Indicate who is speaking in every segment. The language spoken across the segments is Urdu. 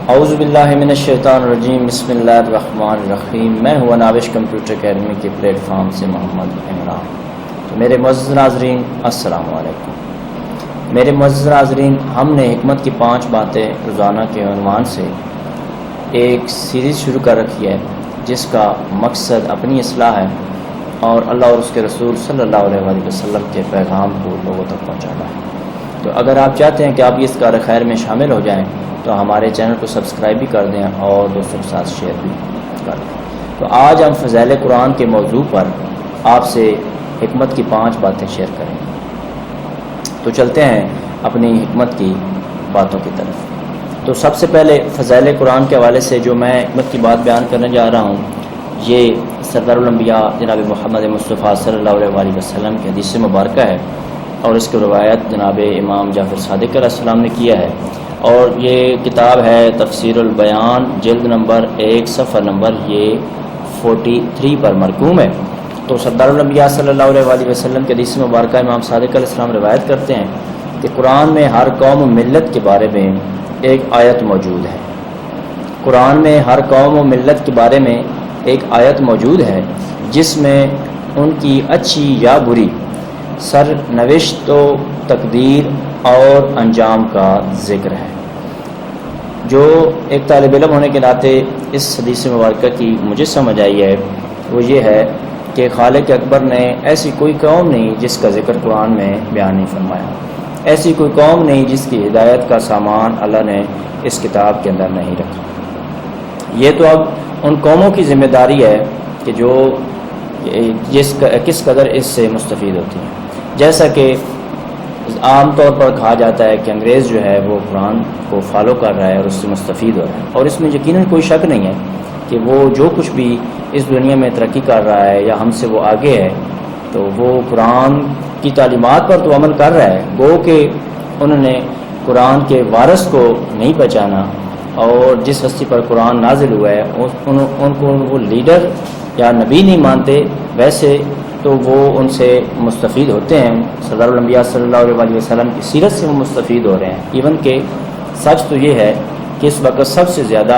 Speaker 1: اعوذ باللہ من الشیطان الرجیم، بسم اللہ الرحمن الرحیم۔ میں ہوا ناوش کمپیوٹر اکیڈمی کے پلیٹ فارم سے محمد عمران۔ تو میرے معزز ناظرین السلام علیکم۔ میرے معزز ناظرین، ہم نے حکمت کی 5 باتیں روزانہ کے عنوان سے ایک سیریز شروع کر رکھی ہے، جس کا مقصد اپنی اصلاح ہے اور اللہ اور اس کے رسول صلی اللہ علیہ وسلم کے پیغام کو لوگوں تک پہنچانا ہے۔ تو اگر آپ چاہتے ہیں کہ آپ اس کار خیر میں شامل ہو جائیں تو ہمارے چینل کو سبسکرائب بھی کر دیں اور دوستوں کے ساتھ شیئر بھی کر دیں۔ تو آج ہم فضائل قرآن کے موضوع پر آپ سے حکمت کی 5 باتیں شیئر کریں گے۔ تو چلتے ہیں اپنی حکمت کی باتوں کی طرف۔ تو سب سے پہلے فضائل قرآن کے حوالے سے جو میں حکمت کی بات بیان کرنے جا رہا ہوں، یہ سردار الانبیاء جناب محمد مصطفیٰ صلی اللہ علیہ وسلم کی حدیث مبارکہ ہے، اور اس کی روایت جناب امام جعفر صادق علیہ السلام نے کیا ہے، اور یہ کتاب ہے تفسیر البیان، جلد نمبر 1 صفحہ نمبر یہ 43 پر مرقوم ہے۔ تو سردار الانبیاء صلی اللہ علیہ وسلم کے حدیث مبارکہ امام صادق علیہ السلام روایت کرتے ہیں کہ قرآن میں ہر قوم و ملت کے بارے میں ایک آیت موجود ہے۔ قرآن میں ہر قوم و ملت کے بارے میں ایک آیت موجود ہے جس میں ان کی اچھی یا بری سرنوشت و تقدیر اور انجام کا ذکر ہے۔ جو ایک طالب علم ہونے کے ناطے اس حدیث مبارکہ کی مجھے سمجھ آئی ہے وہ یہ ہے کہ خالق اکبر نے ایسی کوئی قوم نہیں جس کا ذکر قرآن میں بیان نہیں فرمایا، ایسی کوئی قوم نہیں جس کی ہدایت کا سامان اللہ نے اس کتاب کے اندر نہیں رکھا۔ یہ تو اب ان قوموں کی ذمہ داری ہے کہ جو کس قدر اس سے مستفید ہوتی ہیں۔ جیسا کہ عام طور پر کہا جاتا ہے کہ انگریز جو ہے وہ قرآن کو فالو کر رہا ہے اور اس سے مستفید ہو رہا ہے، اور اس میں یقیناً کوئی شک نہیں ہے کہ وہ جو کچھ بھی اس دنیا میں ترقی کر رہا ہے یا ہم سے وہ آگے ہے، تو وہ قرآن کی تعلیمات پر تو عمل کر رہا ہے، گو کہ انہوں نے قرآن کے وارث کو نہیں پہچانا، اور جس ہستی پر قرآن نازل ہوا ہے ان کو وہ لیڈر یا نبی نہیں مانتے، ویسے تو وہ ان سے مستفید ہوتے ہیں۔ سردار الانبیاء صلی اللہ علیہ وسلم کی سیرت سے وہ مستفید ہو رہے ہیں۔ ایون کہ سچ تو یہ ہے کہ اس وقت سب سے زیادہ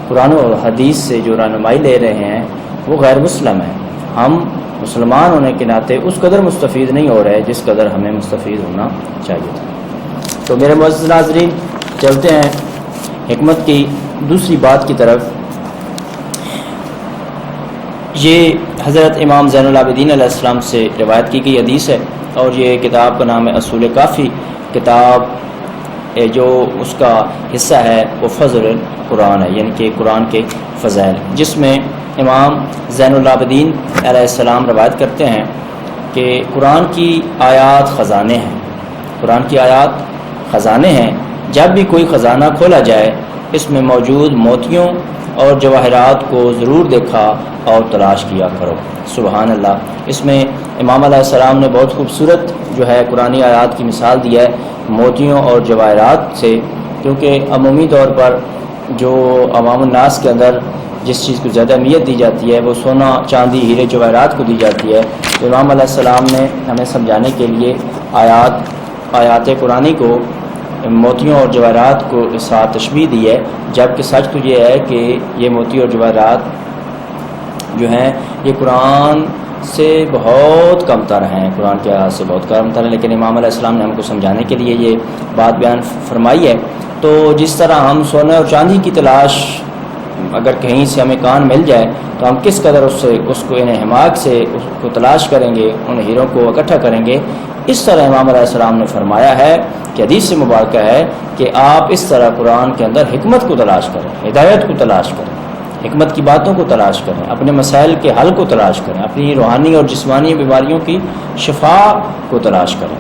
Speaker 1: قرآن اور حدیث سے جو رہنمائی لے رہے ہیں وہ غیر مسلم ہیں۔ ہم مسلمان ہونے کے ناطے اس قدر مستفید نہیں ہو رہے جس قدر ہمیں مستفید ہونا چاہیے تھا۔ تو میرے معزز ناظرین، چلتے ہیں حکمت کی دوسری بات کی طرف۔ یہ حضرت امام زین العابدین علیہ السلام سے روایت کی گئی حدیث ہے، اور یہ کتاب کا نام ہے اصول کافی۔ کتاب جو اس کا حصہ ہے وہ فضل القرآن ہے، یعنی کہ قرآن کے فضائل، جس میں امام زین العابدین علیہ السلام روایت کرتے ہیں کہ قرآن کی آیات خزانے ہیں، قرآن کی آیات خزانے ہیں۔ جب بھی کوئی خزانہ کھولا جائے اس میں موجود موتیوں اور جواہرات کو ضرور دیکھا اور تلاش کیا کرو۔ سبحان اللہ۔ اس میں امام علیہ السلام نے بہت خوبصورت جو ہے قرآنی آیات کی مثال دی ہے موتیوں اور جواہرات سے، کیونکہ عمومی طور پر جو عوام الناس کے اندر جس چیز کو زیادہ اہمیت دی جاتی ہے وہ سونا، چاندی، ہیرے، جواہرات کو دی جاتی ہے۔ تو امام علیہ السلام نے ہمیں سمجھانے کے لیے آیات قرآنی کو موتیوں اور جواہرات کو اس ساتھ تشبیہ دی ہے، جبکہ سچ تو یہ ہے کہ یہ موتی اور جواہرات جو ہیں یہ قرآن سے بہت کم تر ہیں، قرآن کے آیات سے بہت کم تر ہیں، لیکن امام علیہ السلام نے ہم کو سمجھانے کے لیے یہ بات بیان فرمائی ہے۔ تو جس طرح ہم سونے اور چاندی کی تلاش اگر کہیں سے ہمیں کان مل جائے تو ہم کس قدر اس کو انہماک سے اس کو تلاش کریں گے، ان ہیروں کو اکٹھا کریں گے، اس طرح امام علیہ السلام نے فرمایا ہے کہ حدیث سے مبارکہ ہے کہ آپ اس طرح قرآن کے اندر حکمت کو تلاش کریں، ہدایت کو تلاش کریں، حکمت کی باتوں کو تلاش کریں، اپنے مسائل کے حل کو تلاش کریں، اپنی روحانی اور جسمانی بیماریوں کی شفا کو تلاش کریں۔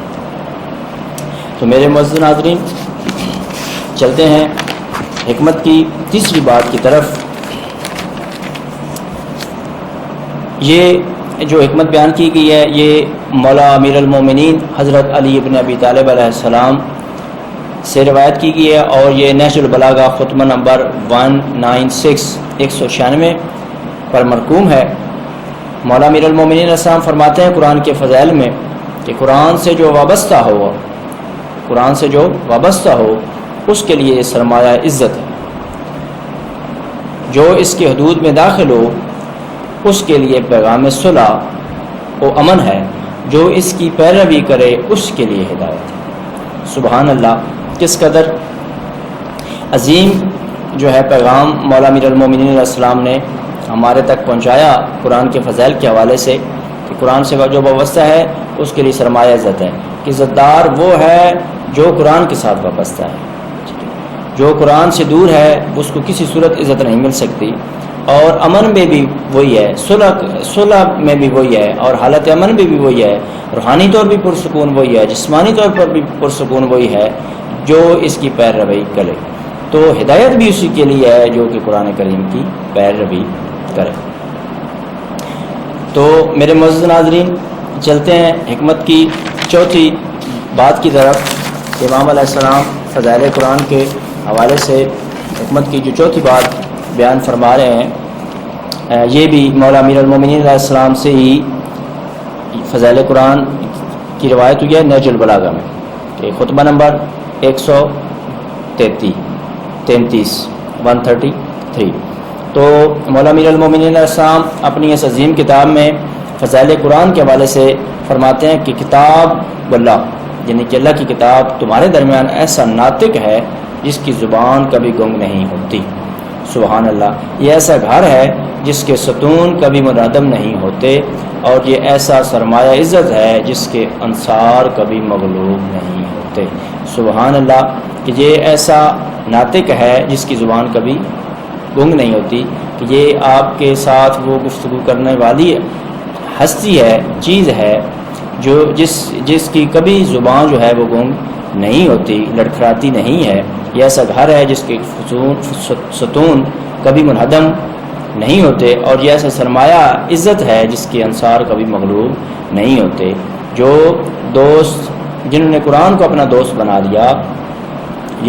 Speaker 1: تو میرے معزز ناظرین، چلتے ہیں حکمت کی تیسری بات کی طرف۔ یہ جو حکمت بیان کی گئی ہے یہ مولا امیر المومنین حضرت علی ابن ابی طالب علیہ السلام سے روایت کی گئی ہے، اور یہ نہج البلاغہ خطبہ نمبر 196 پر مرقوم ہے۔ مولا امیر المومنین علیہ السلام فرماتے ہیں قرآن کے فضائل میں کہ قرآن سے جو وابستہ ہو اس کے لیے سرمایہ عزت ہے، جو اس کی حدود میں داخل ہو اس کے لیے پیغام صلح و امن ہے، جو اس کی پیروی کرے اس کے لیے ہدایت ہے۔ سبحان اللہ، کس قدر عظیم جو ہے پیغام مولا امیر المومنین علیہ السلام نے ہمارے تک پہنچایا قرآن کے فضائل کے حوالے سے، کہ قرآن سے جو وابستہ ہے اس کے لیے سرمایہ عزت ہے، کہ عزت دار وہ ہے جو قرآن کے ساتھ وابستہ ہے۔ جو قرآن سے دور ہے اس کو کسی صورت عزت نہیں مل سکتی، اور امن میں بھی وہی ہے، صلح میں بھی وہی ہے، اور حالت امن میں بھی وہی ہے، روحانی طور بھی پرسکون وہی ہے، جسمانی طور پر بھی پرسکون وہی ہے جو اس کی پیروی کرے۔ تو ہدایت بھی اسی کے لیے ہے جو کہ قرآن کریم کی پیروی کرے۔ تو میرے معزز ناظرین، چلتے ہیں حکمت کی چوتھی بات کی طرف۔ امام علیہ السلام فضائل قرآن کے حوالے سے حکمت کی جو چوتھی بات بیان فرما رہے ہیں، یہ بھی مولا امیر المومنین علیہ السلام سے ہی فضائل قرآن کی روایت ہوئی ہے نہج البلاغہ میں، کہ خطبہ نمبر 133 تو مولا امیر المومنین علیہ السلام اپنی اس عظیم کتاب میں فضائل قرآن کے حوالے سے فرماتے ہیں کہ کتاب اللہ، یعنی کہ اللہ کی کتاب تمہارے درمیان ایسا ناطق ہے جس کی زبان کبھی گنگ نہیں ہوتی۔ سبحان اللہ، یہ ایسا گھر ہے جس کے ستون کبھی منہدم نہیں ہوتے، اور یہ ایسا سرمایہ عزت ہے جس کے انصار کبھی مغلوب نہیں ہوتے۔ سبحان اللہ، کہ یہ ایسا ناطق ہے جس کی زبان کبھی گنگ نہیں ہوتی، کہ یہ آپ کے ساتھ وہ گفتگو کرنے والی ہستی ہے، چیز ہے جو جس کی کبھی زبان جو ہے وہ گنگ نہیں ہوتی، لڑکھڑاتی نہیں ہے۔ یہ ایسا گھر ہے جس کے ستون کبھی منہدم نہیں ہوتے، اور یہ ایسا سرمایہ عزت ہے جس کے انصار کبھی مغلوب نہیں ہوتے۔ جو دوست جنہوں نے قرآن کو اپنا دوست بنا لیا،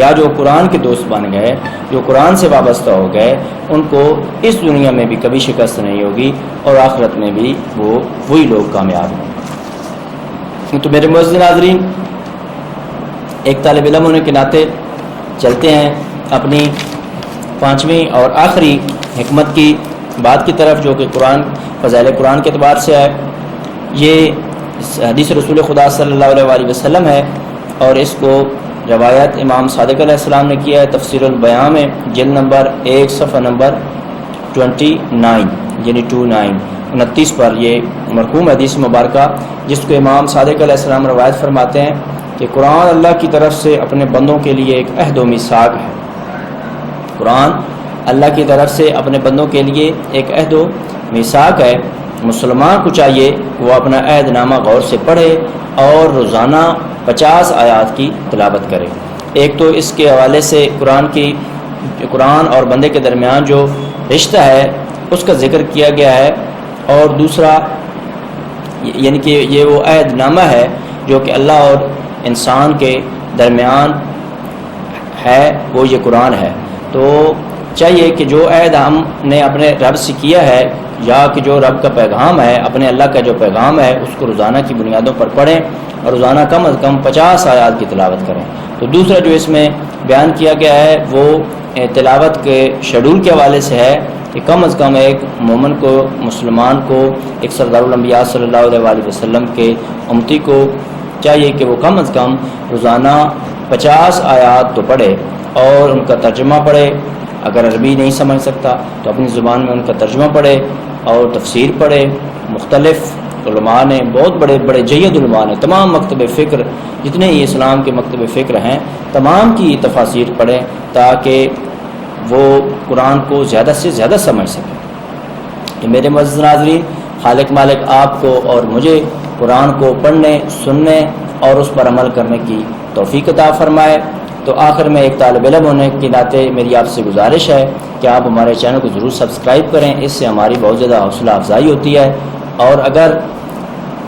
Speaker 1: یا جو قرآن کے دوست بن گئے، جو قرآن سے وابستہ ہو گئے، ان کو اس دنیا میں بھی کبھی شکست نہیں ہوگی، اور آخرت میں بھی وہی لوگ کامیاب ہیں۔ تو میرے معزز ناظرین، ایک طالب علم ہونے کے ناطے چلتے ہیں اپنی پانچویں اور آخری حکمت کی بات کی طرف، جو کہ فضائل قرآن کے اعتبار سے ہے۔ یہ حدیث رسول خدا صلی اللہ علیہ وسلم ہے، اور اس کو روایت امام صادق علیہ السلام نے کیا ہے تفسیر البیاں میں، جلد نمبر 1 صفحہ نمبر 29 یعنی 29 پر یہ مرقوم حدیث مبارکہ، جس کو امام صادق علیہ السلام روایت فرماتے ہیں کہ قرآن اللہ کی طرف سے اپنے بندوں کے لیے ایک عہد و میثاق ہے۔ قرآن اللہ کی طرف سے اپنے بندوں کے لیے ایک عہد و میثاق ہے۔ مسلمان کو چاہیے کہ وہ اپنا عہد نامہ غور سے پڑھے اور روزانہ 50 آیات کی تلاوت کرے۔ ایک تو اس کے حوالے سے قرآن اور بندے کے درمیان جو رشتہ ہے اس کا ذکر کیا گیا ہے، اور دوسرا یعنی کہ یہ وہ عہد نامہ ہے جو کہ اللہ اور انسان کے درمیان ہے، وہ یہ قرآن ہے۔ تو چاہیے کہ جو عہد ہم نے اپنے رب سے کیا ہے، یا کہ جو رب کا پیغام ہے، اپنے اللہ کا جو پیغام ہے، اس کو روزانہ کی بنیادوں پر پڑھیں، اور روزانہ کم از کم 50 آیات کی تلاوت کریں۔ تو دوسرا جو اس میں بیان کیا گیا ہے وہ تلاوت کے شیڈول کے حوالے سے ہے، کہ کم از کم ایک مومن کو، مسلمان کو، ایک سردار الانبیاء صلی اللہ علیہ وسلم کے امتی کو چاہیے کہ وہ کم از کم روزانہ 50 آیات تو پڑھے، اور ان کا ترجمہ پڑھے۔ اگر عربی نہیں سمجھ سکتا تو اپنی زبان میں ان کا ترجمہ پڑھے، اور تفسیر پڑھے۔ مختلف علماء نے، بہت بڑے بڑے جید علماء نے، تمام مکتب فکر جتنے ہی اسلام کے مکتب فکر ہیں، تمام کی تفاسیر پڑھیں، تاکہ وہ قرآن کو زیادہ سے زیادہ سمجھ سکیں۔ کہ میرے معزز ناظرین، خالق مالک آپ کو اور مجھے قرآن کو پڑھنے، سننے اور اس پر عمل کرنے کی توفیق عطا فرمائے۔ تو آخر میں ایک طالب علم ہونے کے ناطے میری آپ سے گزارش ہے کہ آپ ہمارے چینل کو ضرور سبسکرائب کریں، اس سے ہماری بہت زیادہ حوصلہ افزائی ہوتی ہے۔ اور اگر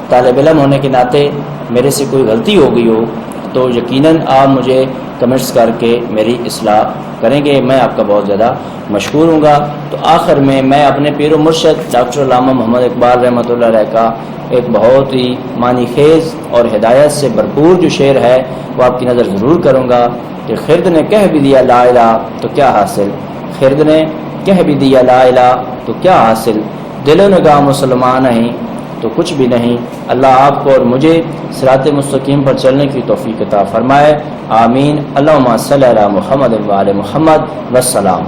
Speaker 1: طالب علم ہونے کے ناطے میرے سے کوئی غلطی ہو گئی ہو تو یقیناً آپ مجھے کمنٹس کر کے میری اصلاح کریں گے، میں آپ کا بہت زیادہ مشکور ہوں گا۔ تو آخر میں اپنے پیر و مرشد ڈاکٹر علامہ محمد اقبال رحمۃ اللہ علیہ کا ایک بہت ہی معنی خیز اور ہدایت سے بھرپور جو شعر ہے وہ آپ کی نظر ضرور کروں گا، کہ خرد نے کہہ بھی دیا لا الہ تو کیا حاصل، خرد نے کہہ بھی دیا لا الہ تو کیا حاصل، دل و نگاہ مسلمان ہیں تو کچھ بھی نہیں۔ اللہ آپ کو اور مجھے صراط مستقیم پر چلنے کی توفیق عطا فرمائے، آمین۔ اللہم صلی علی محمد و علی محمد، والسلام۔